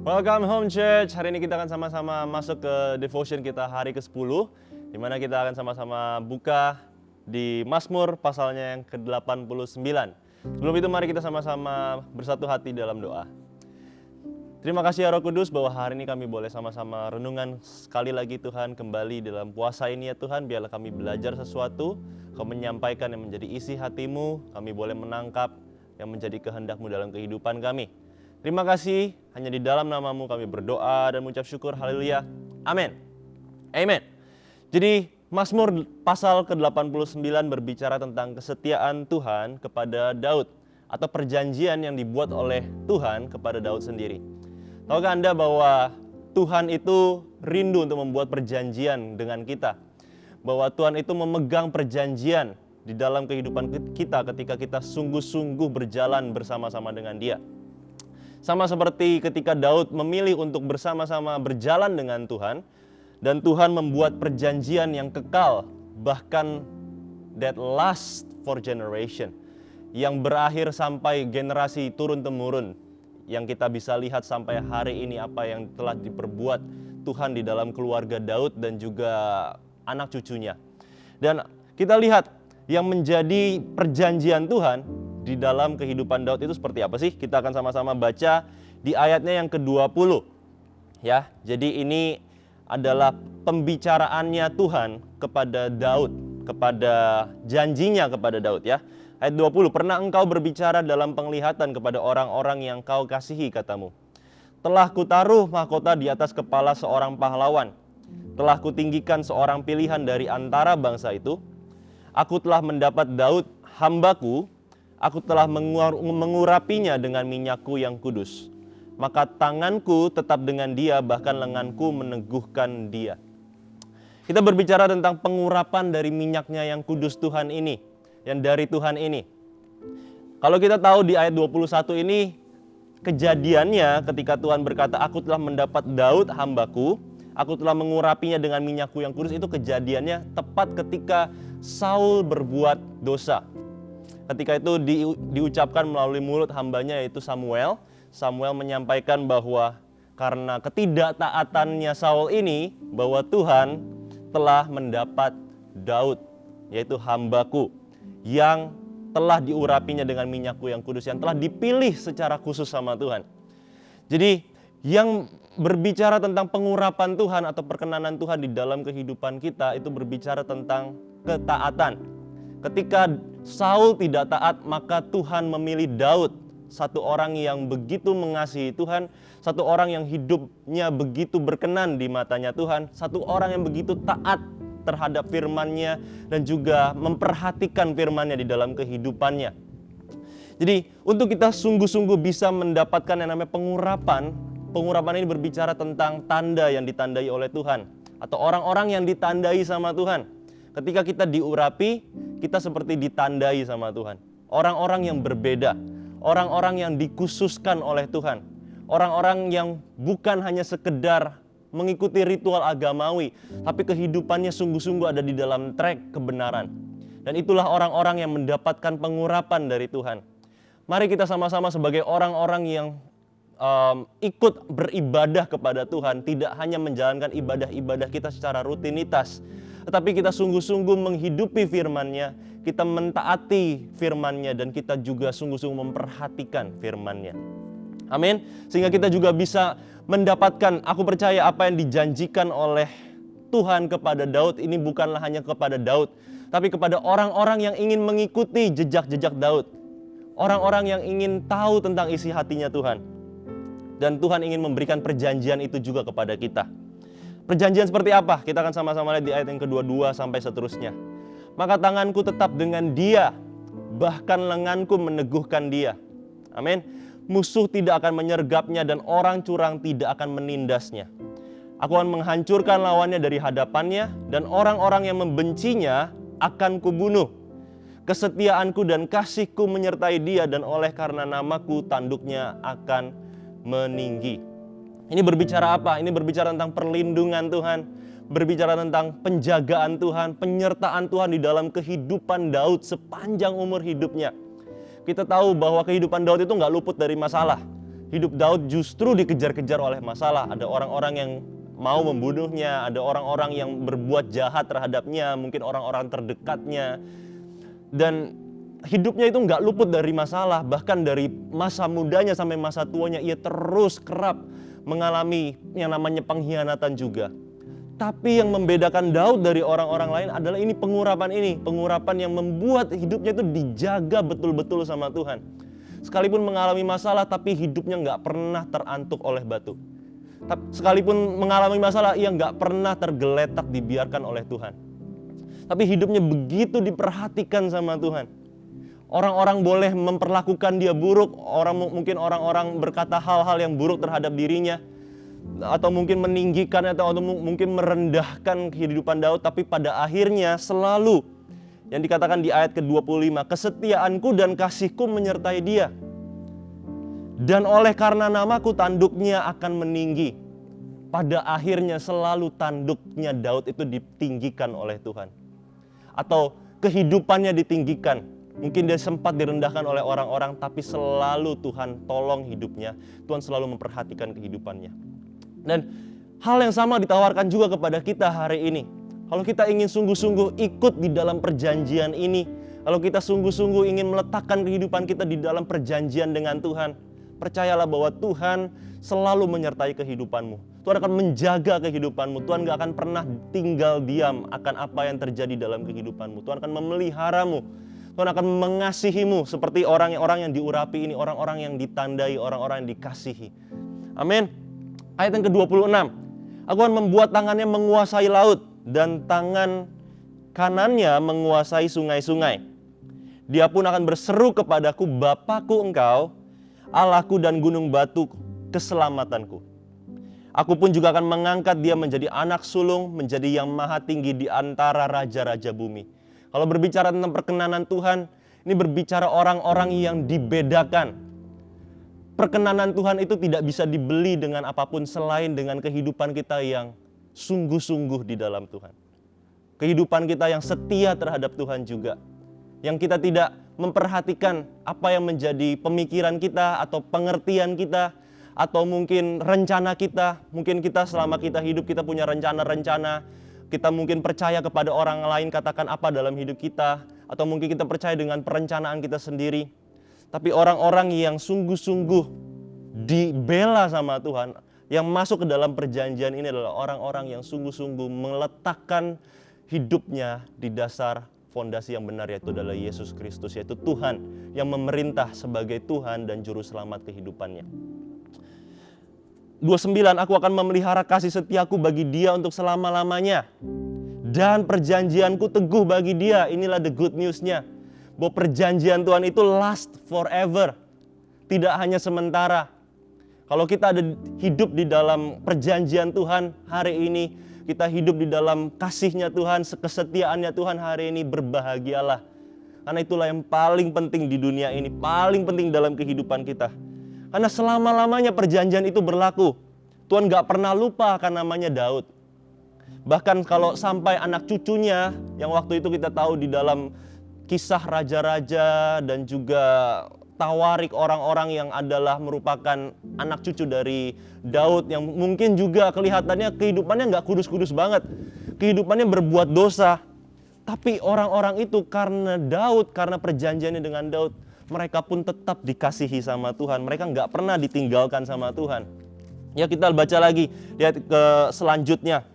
Welcome home church. Hari ini kita akan sama-sama masuk ke devotion kita hari ke-10, di mana kita akan sama-sama buka di Mazmur pasalnya yang ke-89. Sebelum itu mari kita sama-sama bersatu hati dalam doa. Terima kasih ya Roh Kudus bahwa hari ini kami boleh sama-sama renungan sekali lagi Tuhan kembali dalam puasa ini ya Tuhan. Biarlah kami belajar sesuatu, Kau menyampaikan yang menjadi isi hatimu, kami boleh menangkap yang menjadi kehendak-Mu dalam kehidupan kami. Terima kasih, hanya di dalam nama-Mu kami berdoa dan mengucap syukur, haleluya, amin. Amen. Jadi Mazmur pasal ke-89 berbicara tentang kesetiaan Tuhan kepada Daud, atau perjanjian yang dibuat oleh Tuhan kepada Daud sendiri. Tahukah Anda bahwa Tuhan itu rindu untuk membuat perjanjian dengan kita? Bahwa Tuhan itu memegang perjanjian di dalam kehidupan kita ketika kita sungguh-sungguh berjalan bersama-sama dengan Dia. Sama seperti ketika Daud memilih untuk bersama-sama berjalan dengan Tuhan, dan Tuhan membuat perjanjian yang kekal, bahkan that last for generation, yang berakhir sampai generasi turun-temurun, yang kita bisa lihat sampai hari ini apa yang telah diperbuat Tuhan di dalam keluarga Daud dan juga anak cucunya. Dan kita lihat yang menjadi perjanjian Tuhan di dalam kehidupan Daud itu seperti apa sih? Kita akan sama-sama baca di ayatnya yang ke-20. Ya, jadi ini adalah pembicaraannya Tuhan kepada Daud, kepada janjinya kepada Daud ya. Ayat 20, pernah engkau berbicara dalam penglihatan kepada orang-orang yang kau kasihi, katamu. Telah kutaruh mahkota di atas kepala seorang pahlawan. Telah kutinggikan seorang pilihan dari antara bangsa itu. Aku telah mendapat Daud, hambaku. Aku telah mengurapinya dengan minyakku yang kudus. Maka tanganku tetap dengan dia, bahkan lenganku meneguhkan dia. Kita berbicara tentang pengurapan dari minyaknya yang kudus Tuhan ini, yang dari Tuhan ini. Kalau kita tahu di ayat 21 ini, kejadiannya ketika Tuhan berkata, aku telah mendapat Daud hambaku, aku telah mengurapinya dengan minyakku yang kudus, itu kejadiannya tepat ketika Saul berbuat dosa. Ketika itu diucapkan melalui mulut hambanya yaitu Samuel. Samuel menyampaikan bahwa karena ketidaktaatannya Saul ini, bahwa Tuhan telah mendapat Daud, yaitu hambaku, yang telah diurapinya dengan minyakku yang kudus, yang telah dipilih secara khusus sama Tuhan. Jadi yang berbicara tentang pengurapan Tuhan atau perkenanan Tuhan di dalam kehidupan kita itu berbicara tentang ketaatan. Ketika Saul tidak taat, maka Tuhan memilih Daud, satu orang yang begitu mengasihi Tuhan, satu orang yang hidupnya begitu berkenan di matanya Tuhan, satu orang yang begitu taat terhadap firman-Nya dan juga memperhatikan firman-Nya di dalam kehidupannya. Jadi untuk kita sungguh-sungguh bisa mendapatkan yang namanya pengurapan, pengurapan ini berbicara tentang tanda yang ditandai oleh Tuhan, atau orang-orang yang ditandai sama Tuhan. Ketika kita diurapi, kita seperti ditandai sama Tuhan. Orang-orang yang berbeda, orang-orang yang dikhususkan oleh Tuhan, orang-orang yang bukan hanya sekedar mengikuti ritual agamawi, tapi kehidupannya sungguh-sungguh ada di dalam track kebenaran. Dan itulah orang-orang yang mendapatkan pengurapan dari Tuhan. Mari kita sama-sama sebagai orang-orang yang ikut beribadah kepada Tuhan, tidak hanya menjalankan ibadah-ibadah kita secara rutinitas, tetapi kita sungguh-sungguh menghidupi firman-Nya, kita mentaati firman-Nya, dan kita juga sungguh-sungguh memperhatikan firman-Nya. Amin. Sehingga kita juga bisa mendapatkan, aku percaya apa yang dijanjikan oleh Tuhan kepada Daud ini bukanlah hanya kepada Daud, tapi kepada orang-orang yang ingin mengikuti jejak-jejak Daud. Orang-orang yang ingin tahu tentang isi hatinya Tuhan. Dan Tuhan ingin memberikan perjanjian itu juga kepada kita. Perjanjian seperti apa? Kita akan sama-sama lihat di ayat yang ke-22 sampai seterusnya. Maka tanganku tetap dengan dia, bahkan lenganku meneguhkan dia. Amin. Musuh tidak akan menyergapnya dan orang curang tidak akan menindasnya. Aku akan menghancurkan lawannya dari hadapannya, dan orang-orang yang membencinya akan kubunuh. Kesetiaanku dan kasihku menyertai dia, dan oleh karena namaku tanduknya akan meninggi. Ini berbicara apa? Ini berbicara tentang perlindungan Tuhan, berbicara tentang penjagaan Tuhan, penyertaan Tuhan di dalam kehidupan Daud sepanjang umur hidupnya. Kita tahu bahwa kehidupan Daud itu nggak luput dari masalah. hidup Daud justru dikejar-kejar oleh masalah. Ada orang-orang yang mau membunuhnya, ada orang-orang yang berbuat jahat terhadapnya, mungkin orang-orang terdekatnya. Dan hidupnya itu nggak luput dari masalah. Bahkan dari masa mudanya sampai masa tuanya ia terus kerap mengalami yang namanya pengkhianatan juga. Tapi yang membedakan Daud dari orang-orang lain adalah ini, pengurapan yang membuat hidupnya itu dijaga betul-betul sama Tuhan. Sekalipun mengalami masalah, tapi hidupnya nggak pernah terantuk oleh batu. Sekalipun mengalami masalah, ia nggak pernah tergeletak dibiarkan oleh Tuhan. Tapi hidupnya begitu diperhatikan sama Tuhan. Orang-orang boleh memperlakukan dia buruk, mungkin orang-orang berkata hal-hal yang buruk terhadap dirinya, atau mungkin meninggikan atau mungkin merendahkan kehidupan Daud, tapi pada akhirnya selalu yang dikatakan di ayat ke-25, kesetiaanku dan kasihku menyertai dia, dan oleh karena namaku tanduknya akan meninggi. Pada akhirnya selalu tanduknya Daud itu ditinggikan oleh Tuhan, atau kehidupannya ditinggikan. Mungkin dia sempat direndahkan oleh orang-orang, tapi selalu Tuhan tolong hidupnya, Tuhan selalu memperhatikan kehidupannya. Dan hal yang sama ditawarkan juga kepada kita hari ini. Kalau kita ingin sungguh-sungguh ikut di dalam perjanjian ini, kalau kita sungguh-sungguh ingin meletakkan kehidupan kita di dalam perjanjian dengan Tuhan, percayalah bahwa Tuhan selalu menyertai kehidupanmu. Tuhan akan menjaga kehidupanmu. Tuhan gak akan pernah tinggal diam akan apa yang terjadi dalam kehidupanmu. Tuhan akan memeliharamu. Tuhan akan mengasihimu seperti orang-orang yang diurapi ini, orang-orang yang ditandai, orang-orang yang dikasihi. Amin. Ayat yang ke-26, aku akan membuat tangannya menguasai laut dan tangan kanannya menguasai sungai-sungai. Dia pun akan berseru kepadaku, Bapakku engkau, Allahku dan gunung batu keselamatanku. Aku pun juga akan mengangkat dia menjadi anak sulung, menjadi yang maha tinggi di antara raja-raja bumi. Kalau berbicara tentang perkenanan Tuhan, ini berbicara orang-orang yang dibedakan. Perkenanan Tuhan itu tidak bisa dibeli dengan apapun selain dengan kehidupan kita yang sungguh-sungguh di dalam Tuhan. Kehidupan kita yang setia terhadap Tuhan juga. Yang kita tidak memperhatikan apa yang menjadi pemikiran kita atau pengertian kita, atau mungkin rencana kita. Mungkin kita selama kita hidup kita punya rencana-rencana. Kita mungkin percaya kepada orang lain katakan apa dalam hidup kita, atau mungkin kita percaya dengan perencanaan kita sendiri. Tapi orang-orang yang sungguh-sungguh dibela sama Tuhan, yang masuk ke dalam perjanjian ini adalah orang-orang yang sungguh-sungguh meletakkan hidupnya di dasar fondasi yang benar, yaitu adalah Yesus Kristus, yaitu Tuhan yang memerintah sebagai Tuhan dan Juru Selamat kehidupannya. 29, aku akan memelihara kasih setiaku bagi dia untuk selama-lamanya, dan perjanjianku teguh bagi dia. Inilah the good news-nya, bahwa perjanjian Tuhan itu last forever, tidak hanya sementara. Kalau kita ada hidup di dalam perjanjian Tuhan hari ini, kita hidup di dalam kasih-Nya Tuhan, kesetiaannya Tuhan hari ini, berbahagialah. Karena itulah yang paling penting di dunia ini, paling penting dalam kehidupan kita. Karena selama-lamanya perjanjian itu berlaku. Tuhan gak pernah lupa akan namanya Daud. Bahkan kalau sampai anak cucunya, yang waktu itu kita tahu di dalam kisah raja-raja dan juga tawarik orang-orang yang adalah merupakan anak cucu dari Daud, yang mungkin juga kelihatannya kehidupannya gak kudus-kudus banget. Kehidupannya berbuat dosa. Tapi orang-orang itu karena Daud, karena perjanjiannya dengan Daud, mereka pun tetap dikasihi sama Tuhan. Mereka gak pernah ditinggalkan sama Tuhan. Ya, kita baca lagi di ayat selanjutnya.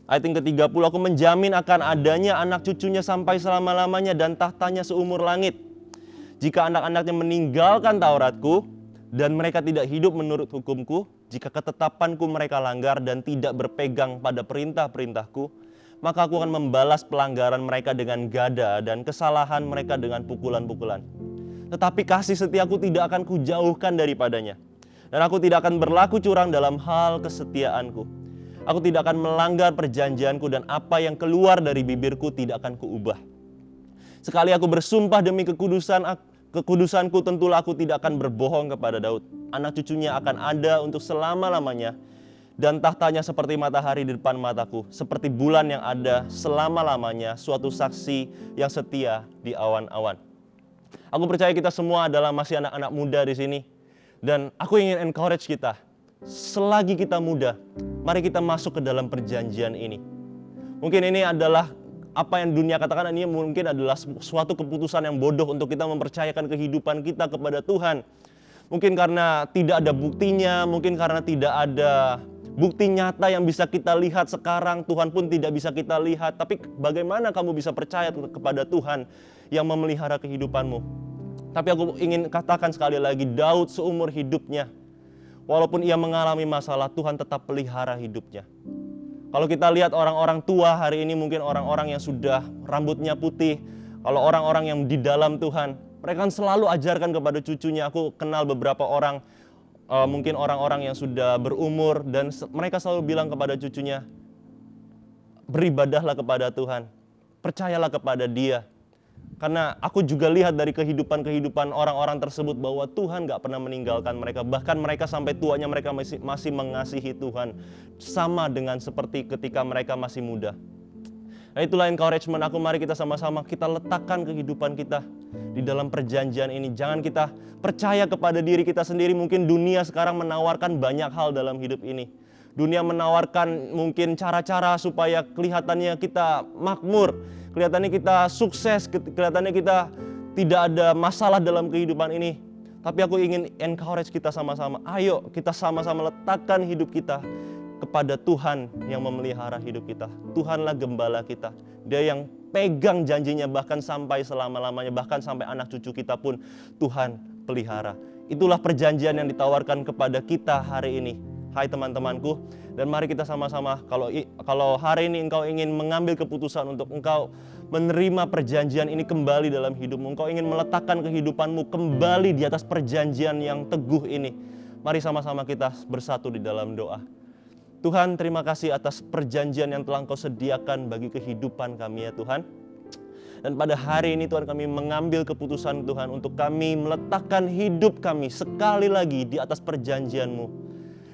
Ayat yang ke-30, aku menjamin akan adanya anak cucunya sampai selama-lamanya dan tahtanya seumur langit. Jika anak-anaknya meninggalkan Tauratku dan mereka tidak hidup menurut hukumku, jika ketetapanku mereka langgar dan tidak berpegang pada perintah-perintahku, maka aku akan membalas pelanggaran mereka dengan gada dan kesalahan mereka dengan pukulan-pukulan. Tetapi kasih setiaku tidak akan kujauhkan daripadanya, dan aku tidak akan berlaku curang dalam hal kesetiaanku. Aku tidak akan melanggar perjanjianku, dan apa yang keluar dari bibirku tidak akan kuubah. Sekali aku bersumpah demi kekudusanku, tentulah aku tidak akan berbohong kepada Daud. Anak cucunya akan ada untuk selama-lamanya, dan tahtanya seperti matahari di depan mataku, seperti bulan yang ada selama-lamanya, suatu saksi yang setia di awan-awan. Aku percaya kita semua adalah masih anak-anak muda di sini. Dan aku ingin encourage kita, selagi kita muda, mari kita masuk ke dalam perjanjian ini. Mungkin ini adalah apa yang dunia katakan, ini mungkin adalah suatu keputusan yang bodoh untuk kita mempercayakan kehidupan kita kepada Tuhan. Mungkin karena tidak ada buktinya, mungkin karena tidak ada bukti nyata yang bisa kita lihat sekarang, Tuhan pun tidak bisa kita lihat. Tapi bagaimana kamu bisa percaya kepada Tuhan yang memelihara kehidupanmu? Tapi aku ingin katakan sekali lagi, Daud seumur hidupnya, walaupun ia mengalami masalah, Tuhan tetap pelihara hidupnya. Kalau kita lihat orang-orang tua hari ini, mungkin orang-orang yang sudah rambutnya putih, kalau orang-orang yang di dalam Tuhan, mereka kan selalu ajarkan kepada cucunya. Aku kenal beberapa orang, mungkin orang-orang yang sudah berumur, dan mereka selalu bilang kepada cucunya, beribadahlah kepada Tuhan, percayalah kepada Dia. Karena aku juga lihat dari kehidupan orang-orang tersebut bahwa Tuhan gak pernah meninggalkan mereka. Bahkan mereka sampai tuanya mereka masih mengasihi Tuhan, sama dengan seperti ketika mereka masih muda. Nah, itulah encouragement aku, mari kita sama-sama kita letakkan kehidupan kita di dalam perjanjian ini. Jangan kita percaya kepada diri kita sendiri. Mungkin dunia sekarang menawarkan banyak hal dalam hidup ini. Dunia menawarkan mungkin cara-cara supaya kelihatannya kita makmur, kelihatannya kita sukses, kelihatannya kita tidak ada masalah dalam kehidupan ini. Tapi aku ingin encourage kita sama-sama, ayo kita sama-sama letakkan hidup kita kepada Tuhan yang memelihara hidup kita. Tuhanlah gembala kita. Dia yang pegang janjinya bahkan sampai selama-lamanya, bahkan sampai anak cucu kita pun Tuhan pelihara. Itulah perjanjian yang ditawarkan kepada kita hari ini. Hai teman-temanku, dan mari kita sama-sama, kalau hari ini engkau ingin mengambil keputusan untuk engkau menerima perjanjian ini kembali dalam hidupmu, engkau ingin meletakkan kehidupanmu kembali di atas perjanjian yang teguh ini, mari sama-sama kita bersatu di dalam doa. Tuhan, terima kasih atas perjanjian yang telah Engkau sediakan bagi kehidupan kami ya Tuhan. Dan pada hari ini Tuhan, kami mengambil keputusan Tuhan untuk kami meletakkan hidup kami sekali lagi di atas perjanjian-Mu,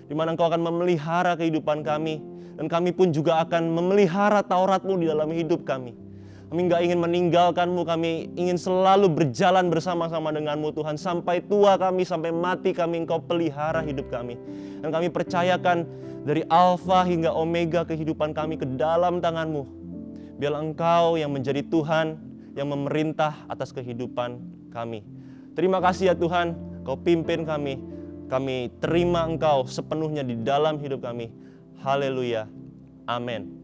di mana Engkau akan memelihara kehidupan kami, dan kami pun juga akan memelihara Taurat-Mu di dalam hidup kami. Kami gak ingin meninggalkan-Mu, kami ingin selalu berjalan bersama-sama dengan-Mu Tuhan. Sampai tua kami, sampai mati kami, Engkau pelihara hidup kami. Dan kami percayakan dari Alfa hingga Omega kehidupan kami ke dalam tangan-Mu. Biarlah Engkau yang menjadi Tuhan, yang memerintah atas kehidupan kami. Terima kasih ya Tuhan, Kau pimpin kami. Kami terima Engkau sepenuhnya di dalam hidup kami. Haleluya. Amin.